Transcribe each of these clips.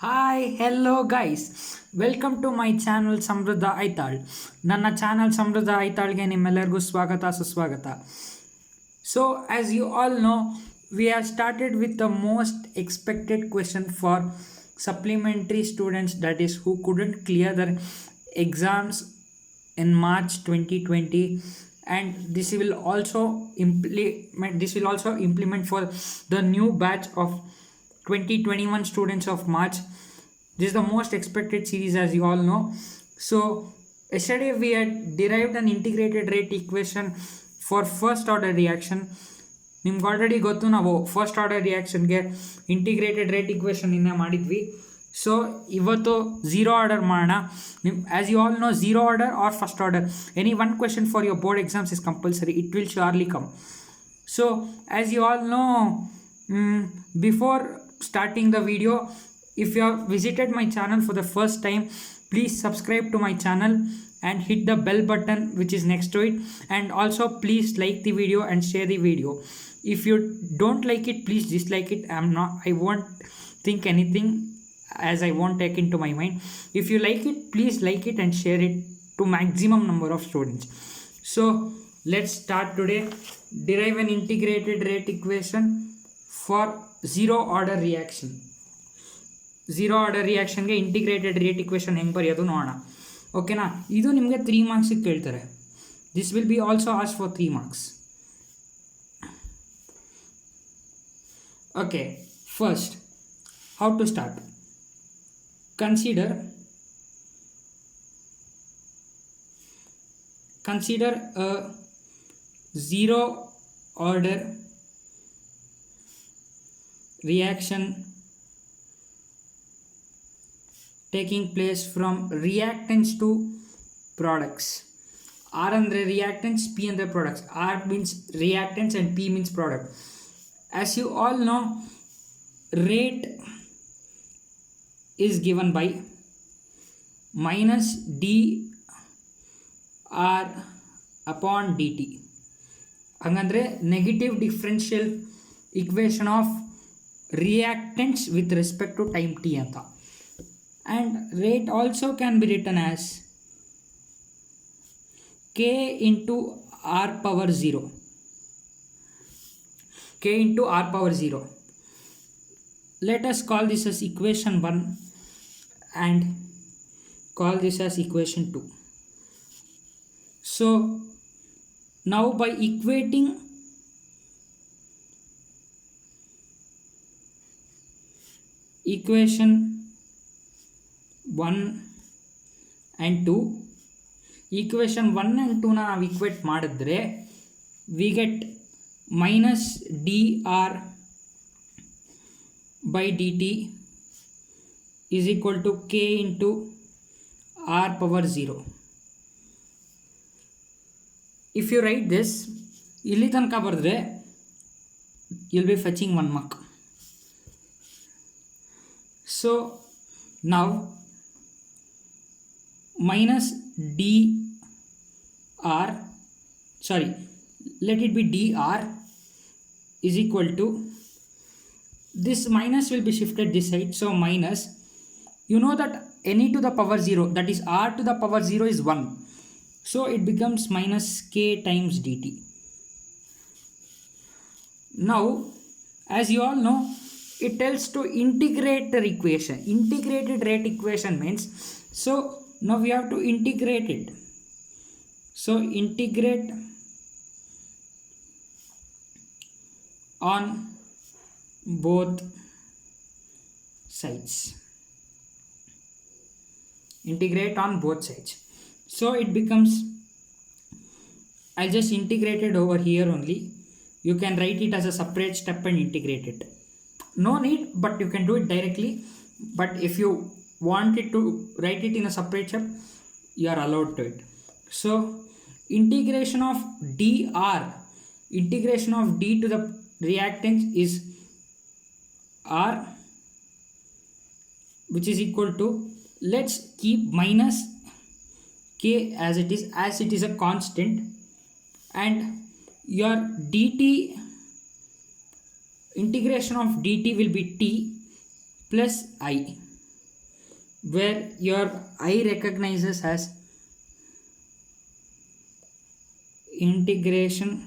Hi hello guys, welcome to my channel Samruddha Aithal. ನನ್ನ channel Samruddha ಐತಾಳ್ಗೆ ನಿಮ್ಮೆಲ್ಲರಿಗೂ ಸ್ವಾಗತ ಸುಸ್ವಾಗತ. So as you all know, we have started with the most expected question for supplementary students, that is who couldn't clear their exams in March 2020, and this will also implement for the new batch of 2021 students of March. This is the most expected series, as you all know. So yesterday we had derived an integrated rate equation for first order reaction. ನಿಮ್ಗೆ already ಗೊತ್ತು, ನಾವು first order ರಿಯಾಕ್ಷನ್ಗೆ integrated rate equation ಇನ್ನೇ ಮಾಡಿದ್ವಿ. So ಇವತ್ತು zero order ಮಾಡೋಣ. As you all know, zero order or first order, any one question for your board exams is compulsory. It will surely come. So as you all know, before starting the video, if you have visited my channel for the first time, please subscribe to my channel and hit the bell button which is next to it, and also please like the video and share the video. If you don't like it, please dislike it. I won't think anything, as I won't take into my mind. If you like it, please like it and share it to maximum number of students. So let's start today. Derive an integrated rate equation for zero order reaction. Zero order ರಿಯಾಕ್ಷನ್ಗೆ integrated rate equation ಹೆಂಗೆ ಬರೆಯೋದು ನೋಡೋಣ. ಓಕೆನಾ? ಇದು ನಿಮಗೆ 3 ಮಾರ್ಕ್ಸಿಗೆ ಕೇಳ್ತಾರೆ. This will be also as for 3 marks. Okay, first how to start. Consider a zero order reaction taking place from reactants to products. R andre reactants, P andre products. R means reactants and P means product. As you all know, rate is given by minus dr upon dt. hangandre negative differential equation of reactants with respect to time t anta. And rate also can be written as k into r power 0. K into r power 0. Let us call this as equation 1 and call this as equation 2. So now by equating equation 1 and 2, equation 1 and 2 na ನಾವು equate ಮಾಡಿದ್ರೆ we get minus dr by dt is equal to k into r power 0. If you write this ಇಲ್ಲಿ ತನಕ ಬರೆದ್ರೆ you'll be fetching 1 mark. So now minus let it be dr is equal to, this minus will be shifted this side, so minus, you know that any to the power 0, that is r to the power 0 is 1, so it becomes minus k times dt. Now as you all know, it tells to integrate the equation. Integrated rate equation means, so now we have to integrate it. So integrate on both sides. Integrate on both sides. So it becomes, I'll just integrate it over here only. You can write it as a separate step and integrate it. No need, but you can do it directly. But if you want it to write it in a separate step, you are allowed to it. So integration of dr, integration of d to the reactants is r, which is equal to, let's keep minus k as it is a constant, and your dt, integration of dt will be t plus I. where your I recognizes as integration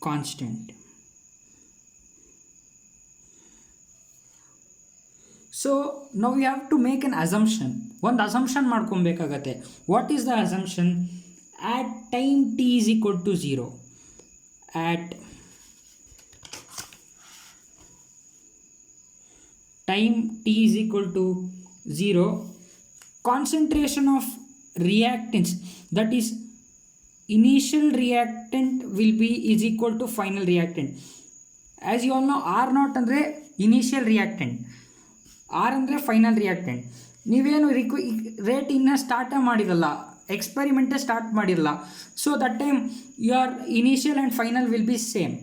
constant. So now we have to make an assumption. ಒಂದು assumption ಮಾಡ್ಕೊಬೇಕಾಗತ್ತೆ. What is the assumption? At time t is equal to 0. At time t is equal to 0, concentration of reactants, that is initial reactant, will be is equal to final reactant. As you all know, R naught ಅಂದರೆ initial reactant, R ಅಂದರೆ final reactant. ನೀವೇನು rate ಇನ್ನೂ ಸ್ಟಾರ್ಟೇ ಮಾಡಿರಲ್ಲ, ಎಕ್ಸ್ಪೆರಿಮೆಂಟೇ start ಮಾಡಿರಲ್ಲ. So that time your initial and final will be same.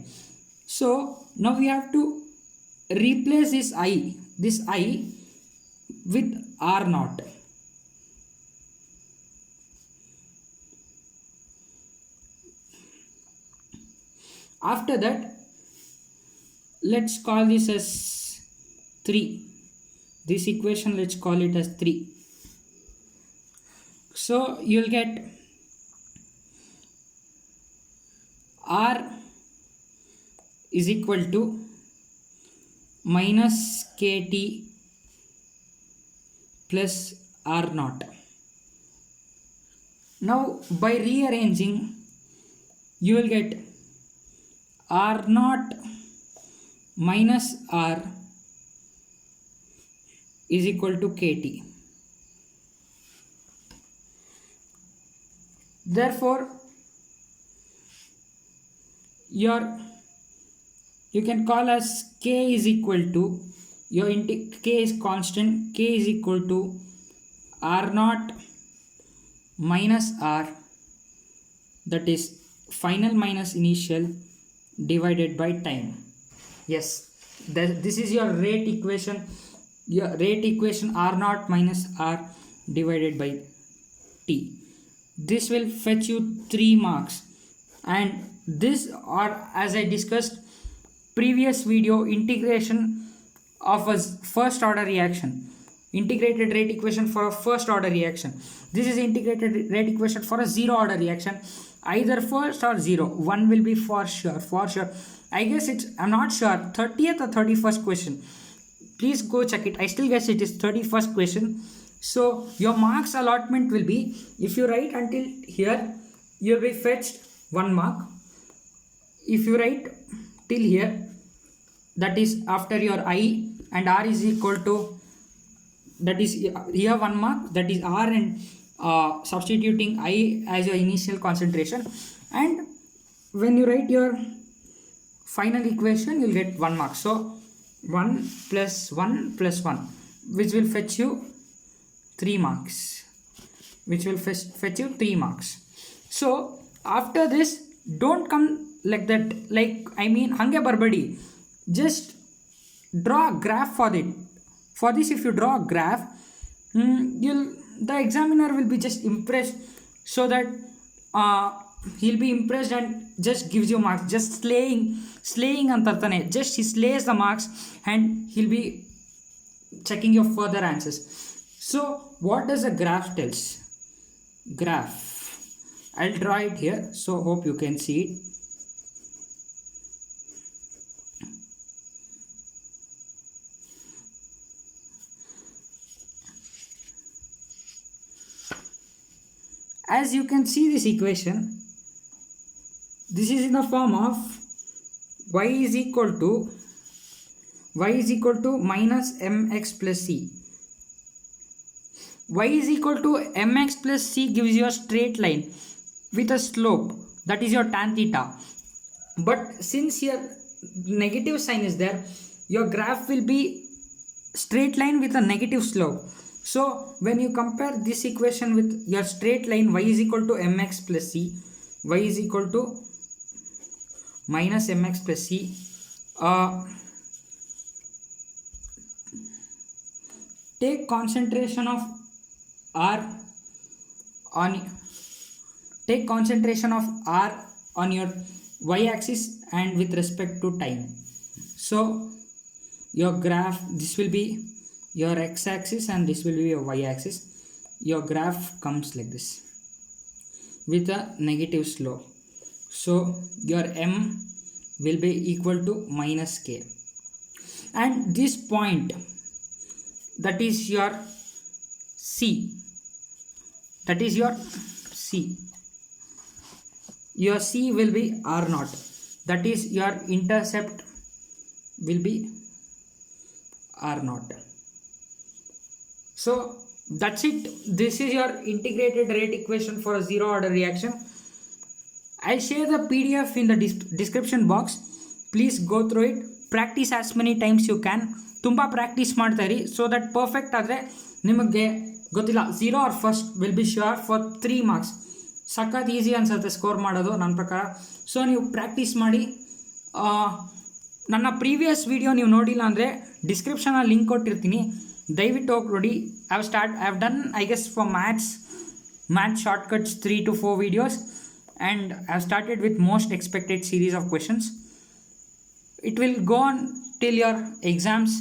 So now we have to replace this I with R naught. After that, let's call this as 3. This equation, let's call it as 3. So you'll get R is equal to minus KT plus R naught. Now by rearranging, you will get R naught minus R is equal to KT. Therefore, you can call as K is equal to K is constant. K is equal to R naught minus R, that is final minus initial, divided by time. Yes, this is your rate equation. Your rate equation, R naught minus R divided by T. This will fetch you 3 marks. And this, or as I discussed previous video, integration of a first order reaction, integrated rate equation for a first order reaction. This is integrated rate equation for a zero order reaction, either first or zero. One will be for sure. I guess I'm not sure, 30th or 31st question. Please go check it. I still guess it is 31st question. So your marks allotment will be, if you write until here, you will be fetched 1 mark. If you write till here, that is after your I and R is equal to, that is here 1 mark, that is R, and substituting I as your initial concentration. And when you write your final equation, you'll get 1 mark. So 1 plus 1 plus 1, which will fetch you 3 marks. So after this, don't come like that, hange barbadi. Just draw a graph for it. For this, if you draw a graph, the examiner will be just impressed, so that he'll be impressed and just gives you marks. Just slaying antartane, just he slays the marks, and he'll be checking your further answers. So what does a graph tells? Graph, I'll draw it here, so hope you can see it. As you can see this equation, this is in the form of y is equal to minus mx plus c. Y is equal to mx plus c gives you a straight line with a slope, that is your tan theta. But since here negative sign is there, your graph will be straight line with a negative slope. So when you compare this equation with your straight line, y is equal to mx plus c, y is equal to minus mx plus c, take concentration of R on your y-axis and with respect to time. So your graph, this will be your x-axis and this will be your y-axis. Your graph comes like this with a negative slope. So your m will be equal to minus k, and this point, that is your c, that is your c. Your c will be r naught, that is your intercept will be r naught. So that's it. This is your integrated rate equation for a zero order reaction. I'll share the PDF in the description box. Please go through it. Practice as many times you can. ತುಂಬ practice ಮಾಡ್ತಾ ಇರಿ, so that perfect ಆದರೆ ನಿಮಗೆ ಗೊತ್ತಿಲ್ಲ, zero or first will be sure for 3 marks. ಸಖತ್ easy ಅನ್ಸುತ್ತೆ score ಮಾಡೋದು ನನ್ನ ಪ್ರಕಾರ. ಸೊ ನೀವು ಪ್ರಾಕ್ಟೀಸ್ ಮಾಡಿ. ನನ್ನ ಪ್ರೀವಿಯಸ್ ವಿಡಿಯೋ ನೀವು ನೋಡಿಲ್ಲ ಅಂದರೆ ಡಿಸ್ಕ್ರಿಪ್ಷನಲ್ಲಿ ಲಿಂಕ್ ಕೊಟ್ಟಿರ್ತೀನಿ, ದಯವಿಟ್ಟು ಹೋಗಿ ನೋಡಿ. I have done I guess for maths shortcuts 3 to 4 videos, and I have started with most expected series of questions. It will go on till your exams.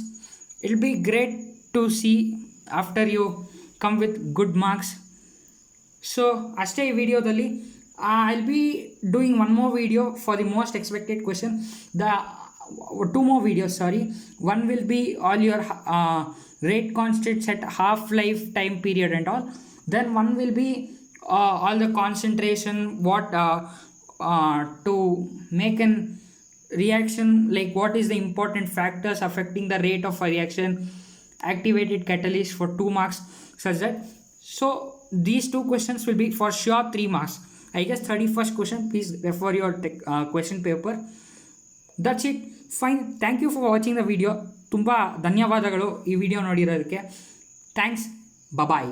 It will be great to see after you come with good marks. So ಅಷ್ಟೇ ಈ ವಿಡಿಯೋದಲ್ಲಿ. I'll be doing one more video for the most expected question. The 2 more videos, sorry. One will be all your rate constants at half-life time period and all. Then one will be all the concentration, what to make an reaction, like what is the important factors affecting the rate of a reaction, activated catalyst for 2 marks, such that. So these 2 questions will be for sure 3 marks. I guess 31st question, please refer your question paper. That's it. Fine. Thank you for watching the video. ತುಂಬ ಧನ್ಯವಾದಗಳು ಈ video ನೋಡಿರೋದಕ್ಕೆ. Thanks. ಬಾಯ್.